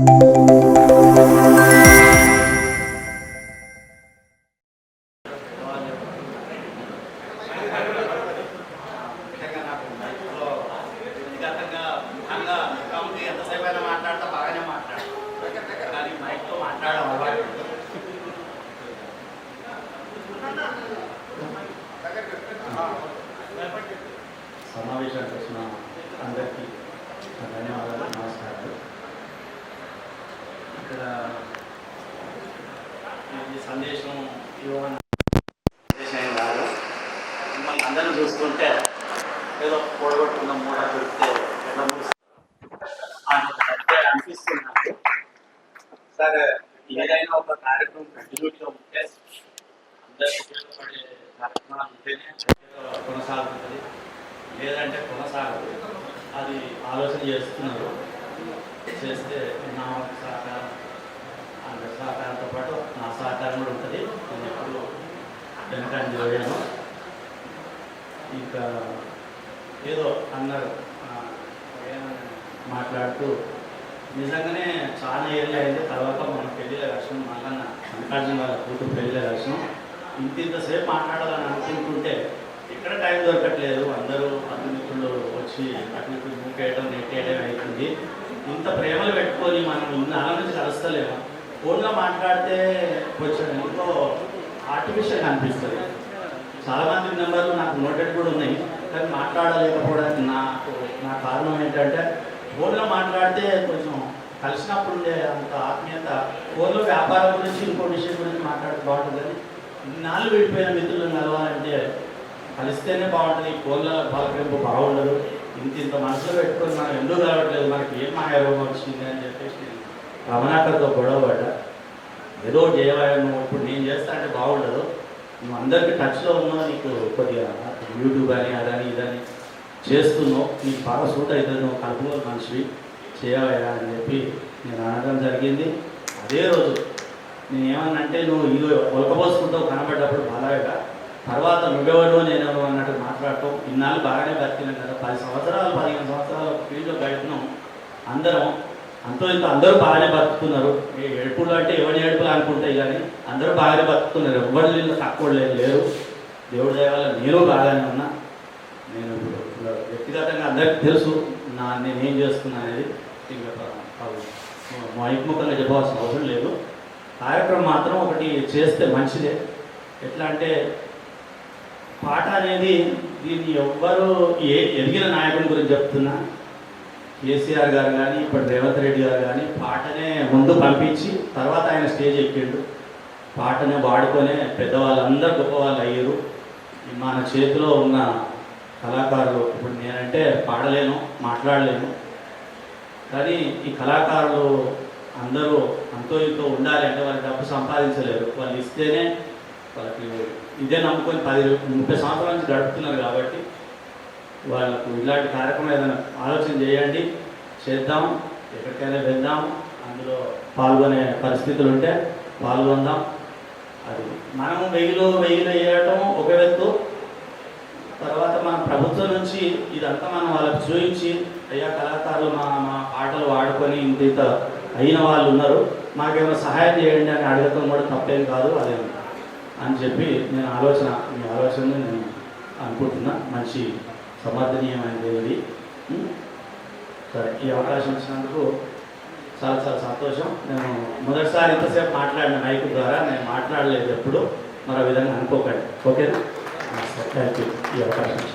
సమావేశానికి వచ్చిన అందరికీ ధన్యవాదాలు, నమస్కారాలు. ఇక్కడ ఈ సందేశం ఇవ్వమని సందేశం కాదు. మిమ్మల్ని అందరూ చూస్తుంటే ఏదో కూడగొట్టుకున్న మూడ పెడితే ఎలా అనిపిస్తుంది నాకు. సరే, ఏదైనా ఒక కార్యక్రమం కంటిన్యూటీగా ఉంటే అందరికీ ఉపయోగపడే కార్యక్రమాలు ఉంటేనే కొనసాగుతుంది, లేదంటే కొనసాగదు. అది ఆలోచన చేస్తున్నారు. చేస్తే నా సహకారం, అందరి సహకారంతో పాటు నా సహకారం కూడా ఉంటుంది. నేను ఎప్పుడు వెనకండి పోయాను. ఇంకా ఏదో అన్నారు మాట్లాడుతూ, నిజంగానే చాలా ఏళ్ళు అయింది. తర్వాత మన పెళ్ళిళ్ళ కష్టం, మళ్ళీ మల్లికార్జున వాళ్ళ కూతురు పెళ్ళిళ్ళ కష్టం. ఇంతసేపు మాట్లాడాలని అనుకుంటుంటే ఇక్కడ టైం దొరకట్లేదు. అందరూ బంధుమిత్రులు వచ్చి అటు ఇటు మూకేయడం నెట్టేయడం అవుతుంది. ఇంత ప్రేమలు పెట్టుకొని మనం ఇన్ని అలా నుంచి కలుస్తలేము. ఫోన్లో మాట్లాడితే కొంచెం ఎంతో ఆర్టిఫిషియల్ అనిపిస్తుంది. చాలామంది నెంబర్లు నాకు నోటెడ్ కూడా ఉన్నాయి, కానీ మాట్లాడలేకపోవడానికి నా కారణం ఏంటంటే, ఫోన్లో మాట్లాడితే కొంచెం కలిసినప్పుడు ఉండే అంత ఆత్మీయత, ఫోన్లో వ్యాపారం గురించి ఇంకో విషయం గురించి మాట్లాడితే బాగుంటుంది. కానీ ఇన్నాళ్ళు విడిపోయిన మిత్రులను కలవాలంటే కలిస్తేనే బాగుంటుంది. ఫోన్లో పలకరింపు బాగుండదు. ఇంత మనసులో పెట్టుకొని మనం ఎందుకు కలవట్లేదు, మనకి ఏం మాయారోగం వచ్చింది అని చెప్పేసి రమణాకర్తో గొడవ పడ్డా. ఏదో చేయవా, నువ్వు ఇప్పుడు నేను చేస్తా అంటే బాగుండదు, నువ్వు అందరికీ టచ్లో ఉన్నావు, నీకు కొద్దిగా యూట్యూబ్ అని అదని ఇదని చేస్తున్నావు, నీకు బాగా సూట్ అవుతుంది, నువ్వు కలుపులో మనిషివి, చేయవా అని చెప్పి నేను అనడం జరిగింది. అదే రోజు నేను ఏమన్నంటే, నువ్వు ఇది ఒలకపోసుకుంటావు కనబడ్డప్పుడు బాగా, తర్వాత నువ్వెవరు నేనెవరు అన్నట్టు మాట్లాడటం. ఇన్నాళ్ళు బాగానే బతికినాం కదా, 10 సంవత్సరాలు 15 సంవత్సరాలు ఫీల్డ్లో గడిపినాం. అందరం అంతో ఇంత అందరూ బాగానే బతుకుతున్నారు. ఏడుపులు అంటే ఎవరి ఏడుపులు అనుకుంటాయి, కానీ అందరూ బాగానే బతుకుతున్నారు. ఎవరి నీళ్ళు తక్కువ లేరు. దేవుడి దయ వల్ల నేను బాగానే ఉన్నా. నేను వ్యక్తిగతంగా అందరికీ తెలుసు నేనేం చేస్తున్నా అనేది. మైక్ముఖంగా చెప్పవలసిన అవసరం లేదు. కార్యక్రమం మాత్రం ఒకటి చేస్తే మంచిదే. ఎట్లా అంటే, పాట అనేది దీన్ని ఎవ్వరు ఎదిగిన నాయకుని గురించి చెప్తున్నా, కేసీఆర్ గారు కానీ ఇప్పుడు రేవంత్ రెడ్డి గారు కానీ పాటనే ముందు పంపించి తర్వాత ఆయన స్టేజ్ ఎక్కిండు. పాటనే వాడుకొనే పెద్దవాళ్ళందరూ గొప్పవాళ్ళు అయ్యారు. మన చేతిలో ఉన్న కళాకారులు, ఇప్పుడు నేనంటే పాడలేను, మాట్లాడలేను, కానీ ఈ కళాకారులు అందరూ అంతో ఇంతో ఉండాలి అంటే వాళ్ళు డబ్బు సంపాదించలేరు. వాళ్ళు ఇస్తేనే వాళ్ళకి ఇదే నమ్ముకొని 10-30 సంవత్సరాల నుంచి గడుపుతున్నారు. కాబట్టి వాళ్ళకు ఇలాంటి కార్యక్రమం ఏదైనా ఆలోచన చేయండి, చేద్దాం, ఎక్కడికైనా వెళ్దాం, అందులో పాల్గొనే పరిస్థితులు ఉంటే పాల్గొందాం. అది మనము వెయ్యిలో వేయటం ఒక వ్యక్తు, తర్వాత మన ప్రభుత్వం నుంచి ఇదంతా మనం వాళ్ళకి చూపించి, అయ్యా కళాకారులు మా పాటలు వాడుకొని ఇంత అయిన వాళ్ళు ఉన్నారు, మాకేమైనా సహాయం చేయండి అని అడగటం కూడా తప్పేం కాదు అదే అని చెప్పి మీ ఆలోచనని నేను అనుకుంటున్నా. మంచి సమర్థనీయమైనది ఇది. సరే, ఈ అవకాశం ఇచ్చినందుకు చాలా చాలా సంతోషం. నేను మొదటిసారి ఇంతసేపు మాట్లాడిన మైక్ ద్వారా, నేను మాట్లాడలేదు ఎప్పుడు, మరో విధంగా అనుకోకండి. ఓకేనా? థ్యాంక్ యూ ఈ అవకాశం.